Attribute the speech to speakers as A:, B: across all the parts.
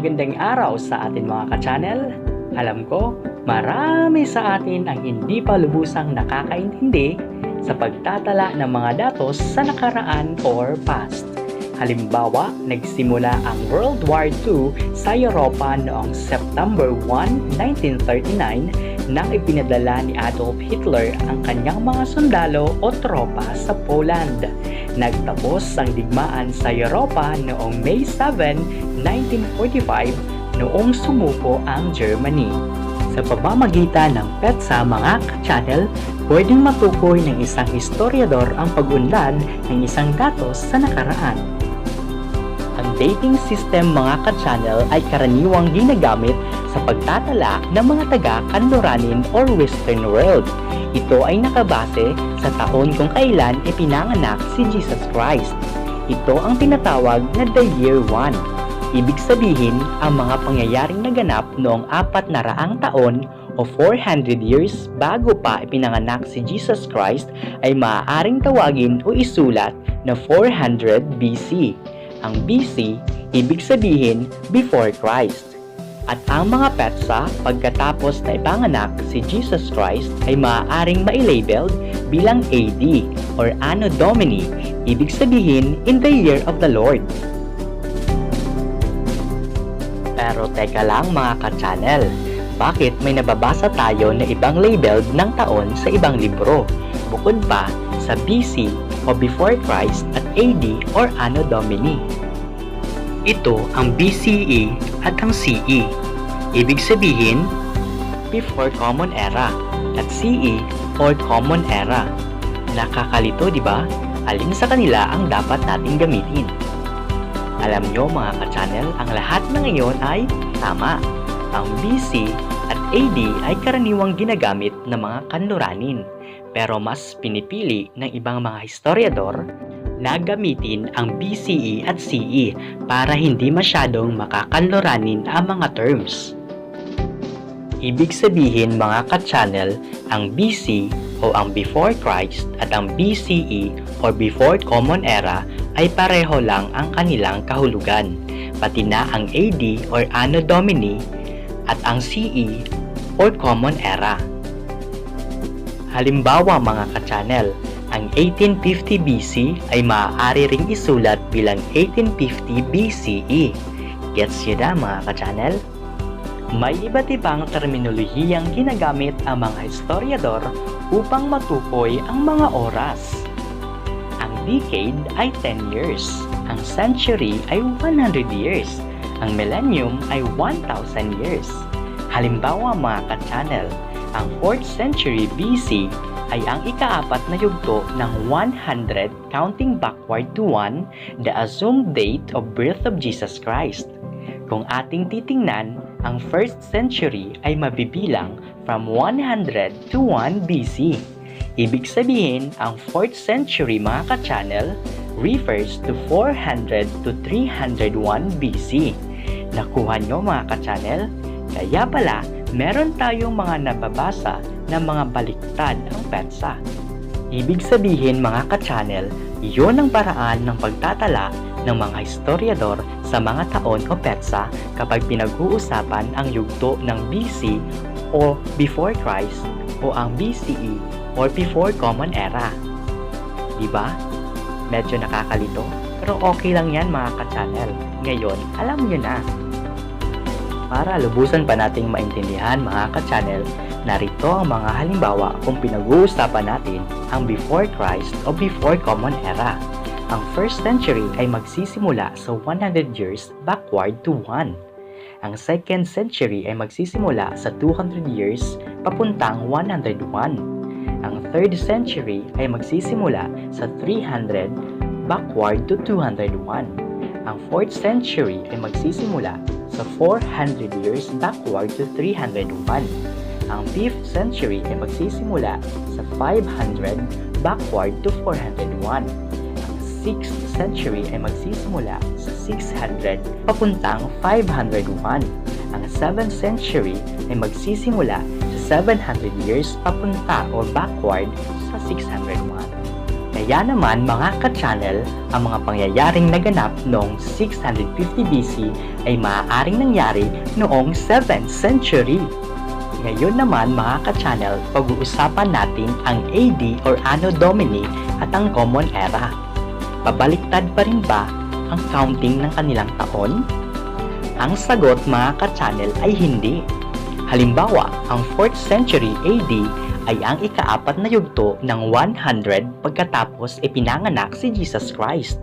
A: magandang araw sa atin mga ka-channel. Alam ko, marami sa atin ang hindi pa lubusang nakakaintindi sa pagtatala ng mga datos sa nakaraan or past. Halimbawa, nagsimula ang World War II sa Europa noong September 1, 1939 nang ipinadala ni Adolf Hitler ang kanyang mga sundalo o tropa sa Poland. Nagtapos ang digmaan sa Europa noong May 7, 1945 noong sumuko ang Germany. Sa pamamagitan ng PETSA mga ka-channel, pwedeng matukoy ng isang historiador ang pag-unlad ng isang datos sa nakaraan. Ang dating system mga ka-channel ay karaniwang ginagamit sa pagtatala ng mga taga-kanluranin or Western world. Ito ay nakabase sa taon kung kailan ipinanganak si Jesus Christ. Ito ang tinatawag na the year 1. Ibig sabihin, ang mga pangyayaring naganap noong 400 taon o 400 years bago pa ipinanganak si Jesus Christ ay maaaring tawagin o isulat na 400 BC. Ang BC, ibig sabihin before Christ. At ang mga petsa pagkatapos na ipanganak si Jesus Christ ay maaaring mailabeled bilang AD or Anno Domini, ibig sabihin in the year of the Lord. Pero teka lang mga ka-channel, bakit may nababasa tayo na ibang labeled ng taon sa ibang libro, bukod pa sa BC o before Christ at AD or Anno Domini? Ito ang BCE at ang CE. Ibig sabihin, before Common Era at CE or Common Era. Nakakalito, di ba? Alin sa kanila ang dapat nating gamitin? Alam nyo mga ka-channel, ang lahat ng iyon ay tama. Ang BC at AD ay karaniwang ginagamit ng mga kanluranin, pero mas pinipili ng ibang mga historiador na gamitin ang BCE at CE para hindi masyadong makakanluranin ang mga terms. Ibig sabihin mga ka-channel, ang BC o ang before Christ at ang BCE or before Common Era ay pareho lang ang kanilang kahulugan, pati na ang AD or Anno Domini at ang CE or Common Era. Halimbawa mga ka-channel, ang 1850 BC ay maaari ring isulat bilang 1850 BCE. Gets nyo na mga ka-channel? May iba't ibang terminolohiyang ginagamit ang mga historiador upang matukoy ang mga oras. Ang decade ay 10 years, ang century ay 100 years, ang millennium ay 1,000 years. Halimbawa mga ka-channel, ang 4th century BC ay ang ika-4 na yugto ng 100 counting backward to 1, the assumed date of birth of Jesus Christ. Kung ating titingnan, ang 1st century ay mabibilang from 100 to 1 BC. Ibig sabihin, ang 4th century mga ka-channel refers to 400 to 301 BC. Nakuha nyo mga ka-channel? Kaya pala, meron tayong mga nababasa ng mga baliktad ang petsa. Ibig sabihin mga ka-channel, iyon ang paraan ng pagtatala ng mga historiador sa mga taon o petsa kapag pinag-uusapan ang yugto ng BC o before Christ o ang BCE or before Common Era. Diba? Medyo nakakalito, pero okay lang yan mga ka-channel. Ngayon, alam nyo na. Para lubusan pa nating maintindihan mga ka-channel, narito ang mga halimbawa kung pinag-uusapan natin ang before Christ o before Common Era. Ang 1st century ay magsisimula sa 100 years backward to 1. Ang 2nd century ay magsisimula sa 200 years papuntang 101. Ang 3rd century ay magsisimula sa 300 backward to 201. Ang 4th century ay magsisimula sa 400 years backward to 301. Ang 5th century ay magsisimula sa 500 backward to 401. Ang 6th century ay magsisimula sa 600 papuntang 501. Ang 7th century ay magsisimula sa 700 years papunta o backward sa 601. Kaya naman mga ka-channel, ang mga pangyayaring naganap noong 650 BC ay maaaring nangyari noong 7th century. Ngayon naman mga ka-channel, pag-uusapan natin ang AD or Anno Domini at ang Common Era. Pabaliktad pa rin ba ang counting ng kanilang taon? Ang sagot mga ka-channel ay hindi. Halimbawa, ang 4th century AD ay ang ika-4 na yugto ng 100 pagkatapos ipinanganak si Jesus Christ.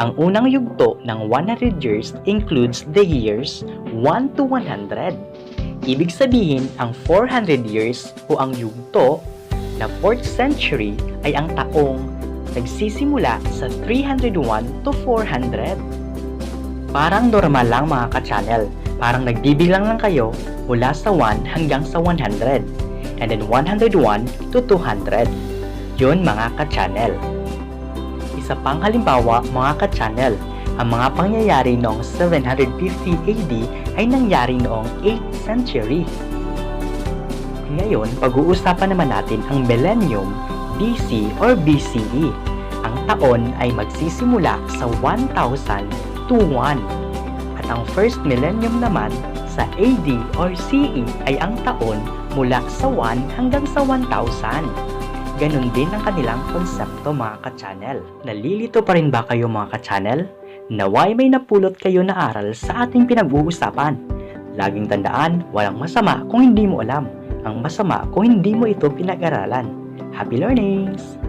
A: Ang unang yugto ng 100 years includes the years 1 to 100. Ibig sabihin, ang 400 years o ang yugto na 4th century ay ang taong nagsisimula sa 301 to 400. Parang normal lang mga ka-channel, parang nagbibilang lang kayo mula sa 1 hanggang sa 100, and then 101 to 200. Yun mga ka-channel. Isa pang halimbawa mga ka-channel, ang mga pangyayari noong 750 AD ay nangyari noong 8th century. Ngayon, pag-uusapan naman natin ang millennium BC or BCE. Ang taon ay magsisimula sa 1000 to 1. At ang first millennium naman sa AD or CE ay ang taon mula sa 1 hanggang sa 1000. Ganon din ang kanilang konsepto mga ka-channel. Nalilito pa rin ba kayo mga ka-channel? Naway may napulot kayo na aral sa ating pinag-uusapan. Laging tandaan, walang masama kung hindi mo alam. Ang masama kung hindi mo ito pinag-aralan. Happy learnings!